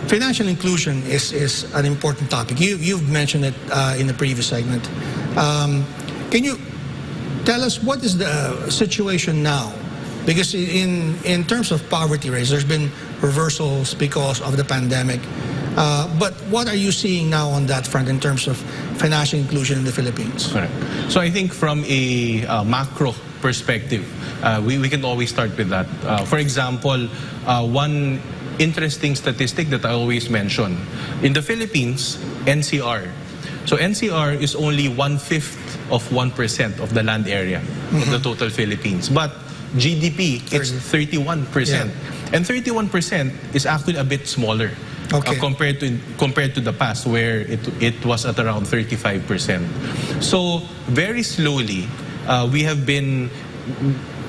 financial inclusion is an important topic. You've mentioned it in the previous segment. Can you tell us what is the situation now? Because in terms of poverty rates, there's been reversals because of the pandemic. But what are you seeing now on that front in terms of financial inclusion in the Philippines? Correct. So I think from a macro perspective, we can always start with that. For example, one interesting statistic that I always mention, in the Philippines, NCR. So NCR is only 1/5 of 1% of the land area of the total Philippines. But GDP, it's 31%. Yeah. And 31% is actually a bit smaller. Okay. Compared to the past, where it was at around 35%. So very slowly, we have been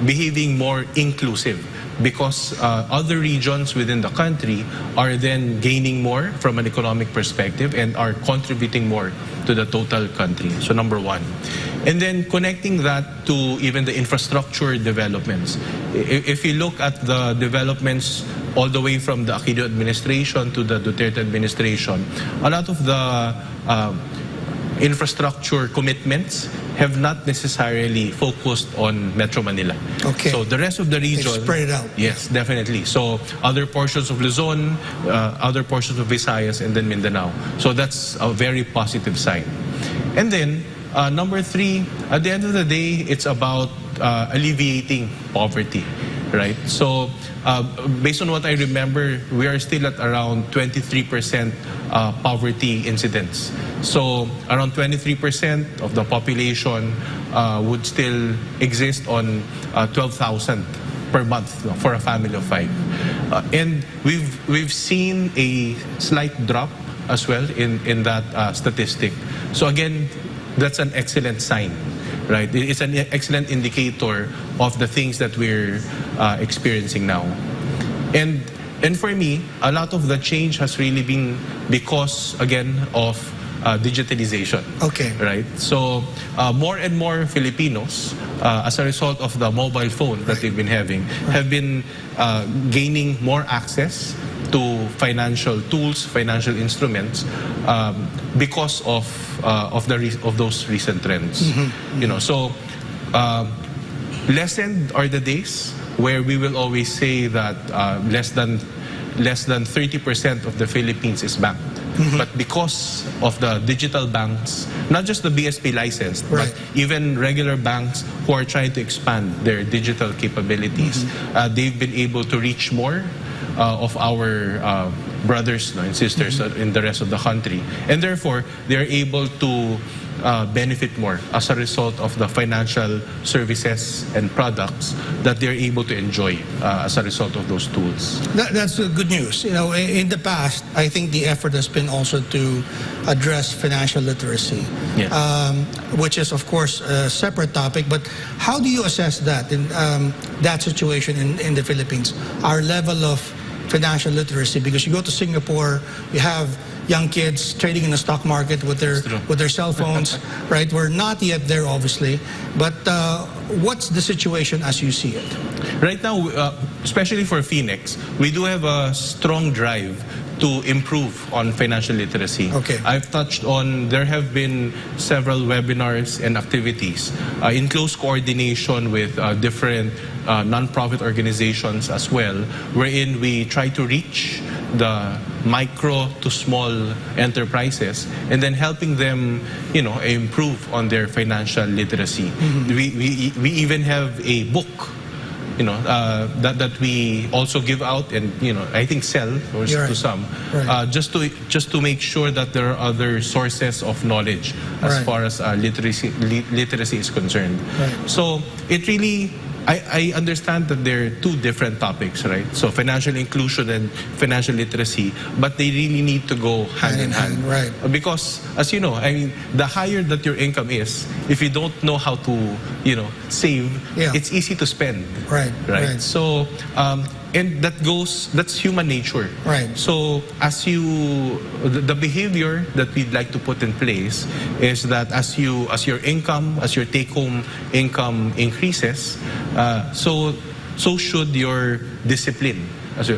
behaving more inclusive, because other regions within the country are then gaining more from an economic perspective and are contributing more to the total country. So number one. And then connecting that to even the infrastructure developments. If you look at the developments all the way from the Aquino administration to the Duterte administration, a lot of the infrastructure commitments have not necessarily focused on Metro Manila. Okay. So the rest of the region... They spread it out. Yes, definitely. So other portions of Luzon, other portions of Visayas, and then Mindanao. So that's a very positive sign. And then, number three, at the end of the day, it's about alleviating poverty, right? So based on what I remember, we are still at around 23% poverty incidence. So around 23% of the population would still exist on 12,000 per month for a family of 5. And we've seen a slight drop as well in that statistic. So again, that's an excellent sign, right? It's an excellent indicator of the things that we're experiencing now. And for me, a lot of the change has really been because, again, of digitalization. Okay. Right? So more and more Filipinos, as a result of the mobile phone that they've been having, have been gaining more access to financial tools, financial instruments, because of those recent trends. You know, so lessened are the days where we will always say that less than 30% of the Philippines is banked. But because of the digital banks, not just the BSP licensed, but even regular banks who are trying to expand their digital capabilities, they've been able to reach more of our brothers and sisters in the rest of the country. And therefore, they're able to benefit more as a result of the financial services and products that they're able to enjoy as a result of those tools. That's good news. You know, in the past, I think the effort has been also to address financial literacy, which is, of course, a separate topic. But how do you assess that in that situation in the Philippines? Our level of financial literacy, because you go to Singapore, you have young kids trading in the stock market with their cell phones, right? We're not yet there, obviously, but what's the situation as you see it? Right now, especially for FINEX, we do have a strong drive to improve on financial literacy. Okay. I've touched on, there have been several webinars and activities in close coordination with different non-profit organizations as well, wherein we try to reach the micro to small enterprises and then helping them, you know, improve on their financial literacy. We even have a book, you know, that we also give out and, you know, I think sell or to some, just to make sure that there are other sources of knowledge as far as literacy is concerned. So it really, I understand that there are two different topics, right? So financial inclusion and financial literacy, but they really need to go hand in hand. Right. Because, as you know, I mean, the higher that your income is, if you don't know how to, you know, save, it's easy to spend. Right. So, and that's human nature. Right. So as the behavior that we'd like to put in place is that as your take-home income increases, so should your discipline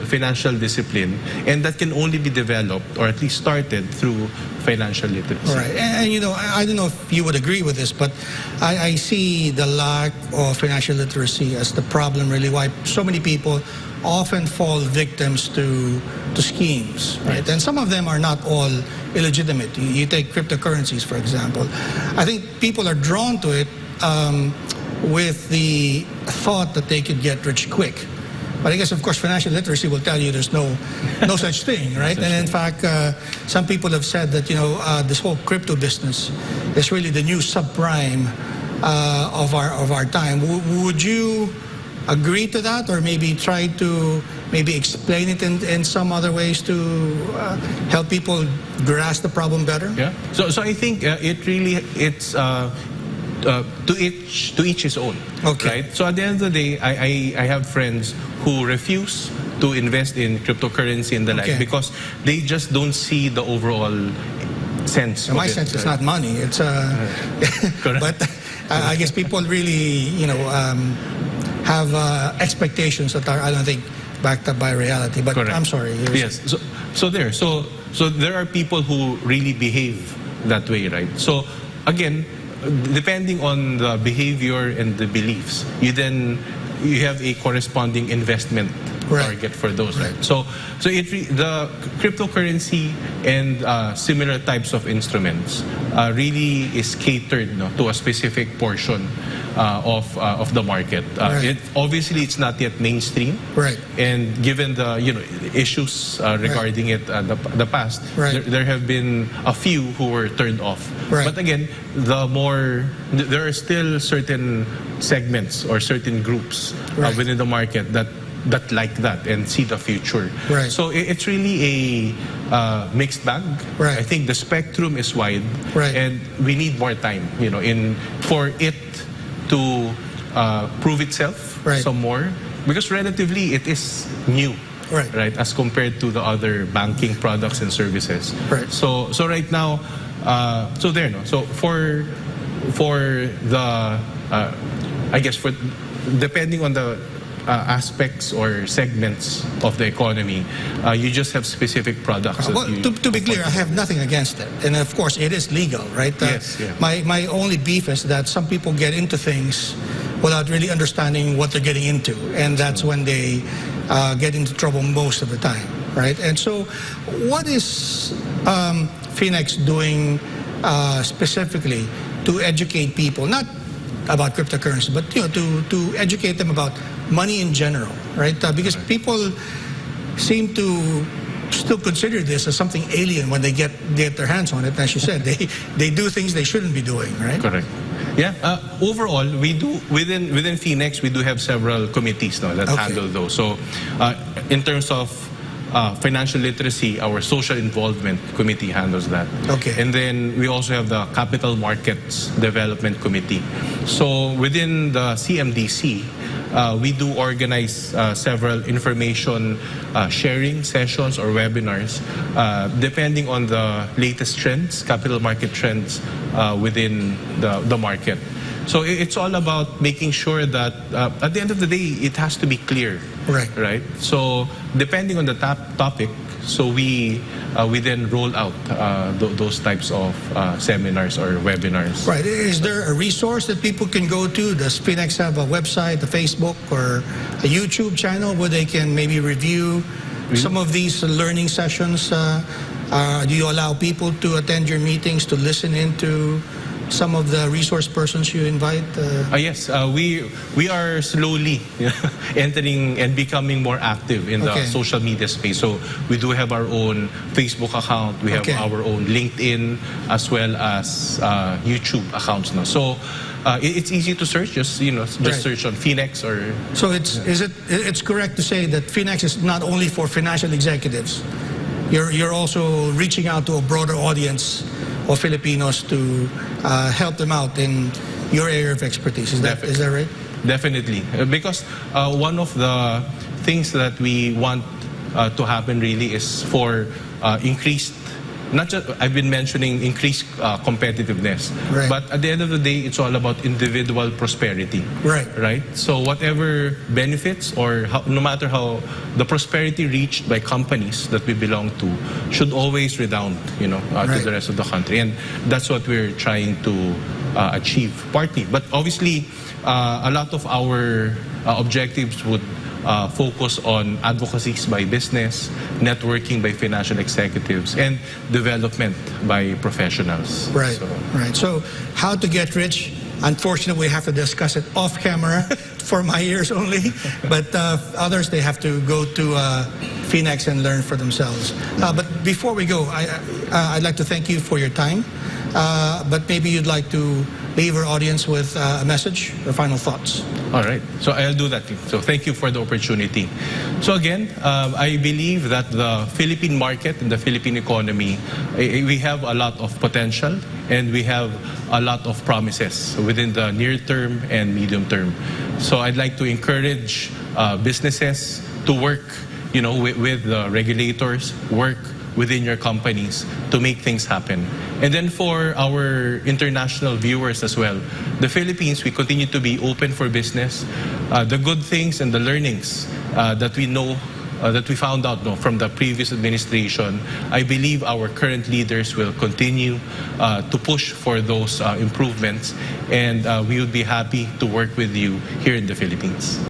financial discipline, and that can only be developed or at least started through financial literacy. Right, and you know, I don't know if you would agree with this, but I see the lack of financial literacy as the problem, really, why so many people often fall victims to schemes, right? Yes. And some of them are not all illegitimate. You take cryptocurrencies, for example. I think people are drawn to it with the thought that they could get rich quick. But I guess, of course, financial literacy will tell you there's no such thing, right? And in fact, some people have said that, you know, this whole crypto business is really the new subprime of our time. Would you agree to that, or maybe try to explain it in some other ways to help people grasp the problem better? Yeah. So I think it's to each his own. Okay. Right. So at the end of the day, I have friends who refuse to invest in cryptocurrency and the like because they just don't see the overall sense. In my sense, it's not money. It's but I guess people really, you know, have expectations that are, I don't think, backed up by reality. But Correct. I'm sorry. Yes. So there are people who really behave that way, right? So again, depending on the behavior and the beliefs, you have a corresponding investment target for those, right? So the cryptocurrency and similar types of instruments really is catered to a specific portion of the market. Obviously, it's not yet mainstream, right? And given the issues regarding it the past, there have been a few who were turned off. But again, there are still certain segments or certain groups within the market that like that and see the future. So it's really a mixed bag. I think the spectrum is wide, and we need more time, for it to prove itself some more, because relatively it is new, right, as compared to the other banking products and services. So right now, so for the I guess for depending on the aspects or segments of the economy, you just have specific products. Well, to be clear, I have nothing against it, and of course it is legal, right? Yes. Yeah. My only beef is that some people get into things without really understanding what they're getting into, and that's when they get into trouble most of the time, right? And so, what is FINEX doing specifically to educate people, not about cryptocurrency, but to educate them about money in general, right? Because people seem to still consider this as something alien when they get their hands on it. As you said, they do things they shouldn't be doing, right? Correct. Yeah. Overall, we do within FINEX, we do have several committees now that handle those. So, in terms of financial literacy, our social involvement committee handles that. And then we also have the capital markets development committee. So within the CMDC, we do organize several information sharing sessions or webinars depending on the latest trends, capital market trends within the market. So it's all about making sure that at the end of the day, it has to be clear. Right? So depending on the topic, so we then roll out those types of seminars or webinars. Right. Is there a resource that people can go to? Does FINEX have a website, a Facebook, or a YouTube channel where they can maybe review some of these learning sessions? Do you allow people to attend your meetings, to listen into some of the resource persons you invite? Yes, we are slowly entering and becoming more active in the social media space. So we do have our own Facebook account, we have our own LinkedIn, as well as YouTube accounts now. So it's easy to search, just search on FINEX or. So it's correct to say that FINEX is not only for financial executives. You're also reaching out to a broader audience of Filipinos to help them out in your area of expertise. Is that right? Definitely. Because one of the things that we want to happen really is for increased not just, I've been mentioning increased competitiveness, Right. but at the end of the day, it's all about individual prosperity. Right. Right? So whatever benefits or no matter how the prosperity reached by companies that we belong to should always redound, to Right. the rest of the country. And that's what we're trying to achieve, partly. But obviously, a lot of our objectives would focus on advocacies by business, networking by financial executives, and development by professionals. Right, So, right. So how to get rich? Unfortunately, we have to discuss it off camera for my ears only. But others, they have to go to FINEX and learn for themselves. But before we go, I'd like to thank you for your time. But maybe you'd like to leave our audience with a message or final thoughts. all right. So I'll do that. So thank you for the opportunity. So again, I believe that the Philippine market and the Philippine economy, we have a lot of potential and we have a lot of promises within the near term and medium term. So I'd like to encourage businesses to work, with the regulators, work within your companies to make things happen. And then for our international viewers as well, the Philippines, we continue to be open for business. The good things and the learnings that we know, that we found out from the previous administration, I believe our current leaders will continue to push for those improvements, and we would be happy to work with you here in the Philippines.